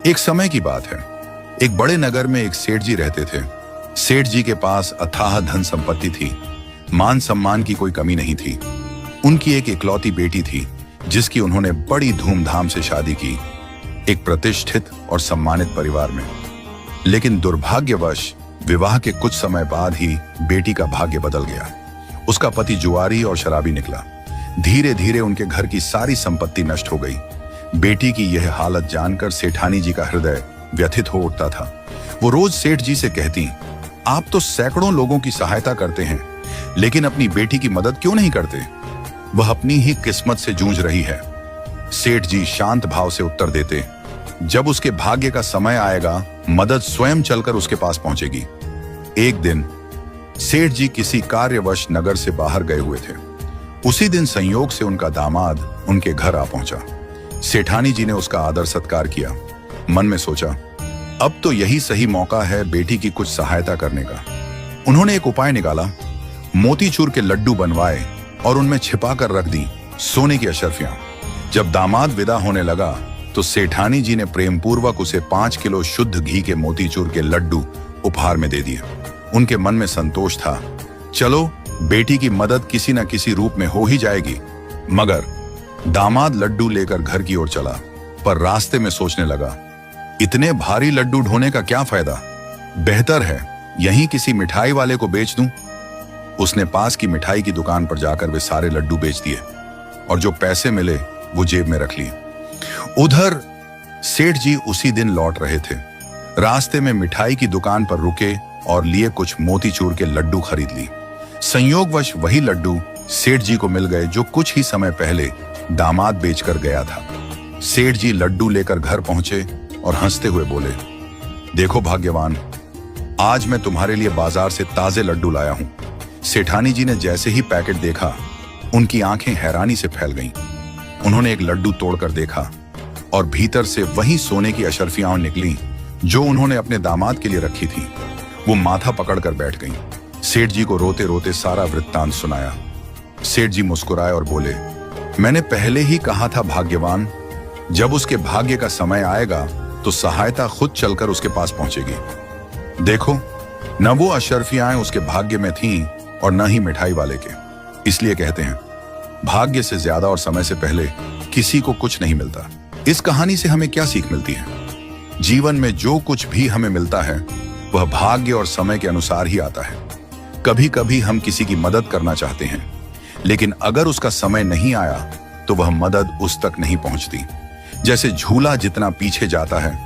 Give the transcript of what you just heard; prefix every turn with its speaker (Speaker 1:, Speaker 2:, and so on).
Speaker 1: एक समय की बात है। एक बड़े नगर में एक सेठ जी रहते थे। सेठ जी के पास अथाह धन संपत्ति थी। मान सम्मान की कोई कमी नहीं थी। उनकी एक इकलौती बेटी थी जिसकी उन्होंने बड़ी धूमधाम से शादी की, एक प्रतिष्ठित और सम्मानित परिवार में। लेकिन दुर्भाग्यवश विवाह के कुछ समय बाद ही बेटी का भाग्य बदल गया। उसका पति जुआरी और शराबी निकला। धीरे धीरे उनके घर की सारी संपत्ति नष्ट हो गई। बेटी की यह हालत जानकर सेठानी जी का हृदय व्यथित हो उठता था। वो रोज सेठ जी से कहती, आप तो सैकड़ों लोगों की सहायता करते हैं, लेकिन अपनी बेटी की मदद क्यों नहीं करते? वह अपनी ही किस्मत से जूझ रही है। सेठ जी शांत भाव से उत्तर देते, जब उसके भाग्य का समय आएगा, मदद स्वयं चलकर उसके पास पहुंचेगी। एक दिन सेठ जी किसी कार्यवश नगर से बाहर गए हुए थे। उसी दिन संयोग से उनका दामाद उनके घर आ पहुंचा। सेठानी जी ने उसका आदर सत्कार किया। मन में सोचा, अब तो यही सही मौका है बेटी की कुछ सहायता करने का। उन्होंने एक उपाय निकाला। मोतीचूर के लड्डू बनवाए और उनमें छिपा कर रख दी सोने की अशर्फियां। जब दामाद विदा होने लगा तो सेठानी जी ने प्रेमपूर्वक उसे 5 किलो शुद्ध घी के मोतीचूर के लड्डू उपहार में दे दिए। उनके मन में संतोष था, चलो बेटी की मदद किसी न किसी रूप में हो ही जाएगी। मगर दामाद लड्डू लेकर घर की ओर चला, पर रास्ते में सोचने लगा, इतने भारी लड्डू ढोने का क्या फायदा? बेहतर है यहीं किसी मिठाई वाले को बेच दूं। उसने पास की मिठाई की दुकान पर जाकर वे सारे लड्डू बेच दिए और जो पैसे मिले वो जेब में रख लिए। उधर सेठ जी उसी दिन लौट रहे थे। रास्ते में मिठाई की दुकान पर रुके और लिए कुछ मोतीचूर के लड्डू खरीद ली। संयोगवश वही लड्डू सेठ जी को मिल गए जो कुछ ही समय पहले दामाद बेचकर गया था। सेठ जी लड्डू लेकर घर पहुंचे और हंसते हुए बोले, देखो भाग्यवान, आज मैं तुम्हारे लिए बाजार से ताजे लड्डू लाया हूं। सेठानी जी ने जैसे ही पैकेट देखा, उनकी आंखें हैरानी से फैल गईं। उन्होंने एक लड्डू तोड़कर देखा और भीतर से वही सोने की अशर्फियां निकली जो उन्होंने अपने दामाद के लिए रखी थी। वो माथा पकड़कर बैठ गईं। सेठ जी को रोते रोते सारा वृत्तांत सुनाया। सेठ जी मुस्कुराए और बोले, मैंने पहले ही कहा था भाग्यवान, जब उसके भाग्य का समय आएगा तो सहायता खुद चलकर उसके पास पहुंचेगी। देखो, न वो अशर्फियां उसके भाग्य में थीं और न ही मिठाई वाले के। इसलिए कहते हैं, भाग्य से ज्यादा और समय से पहले किसी को कुछ नहीं मिलता। इस कहानी से हमें क्या सीख मिलती है? जीवन में जो कुछ भी हमें मिलता है वह भाग्य और समय के अनुसार ही आता है। कभी कभी हम किसी की मदद करना चाहते हैं, लेकिन अगर उसका समय नहीं आया तो वह मदद उस तक नहीं पहुंचती। जैसे झूला जितना पीछे जाता है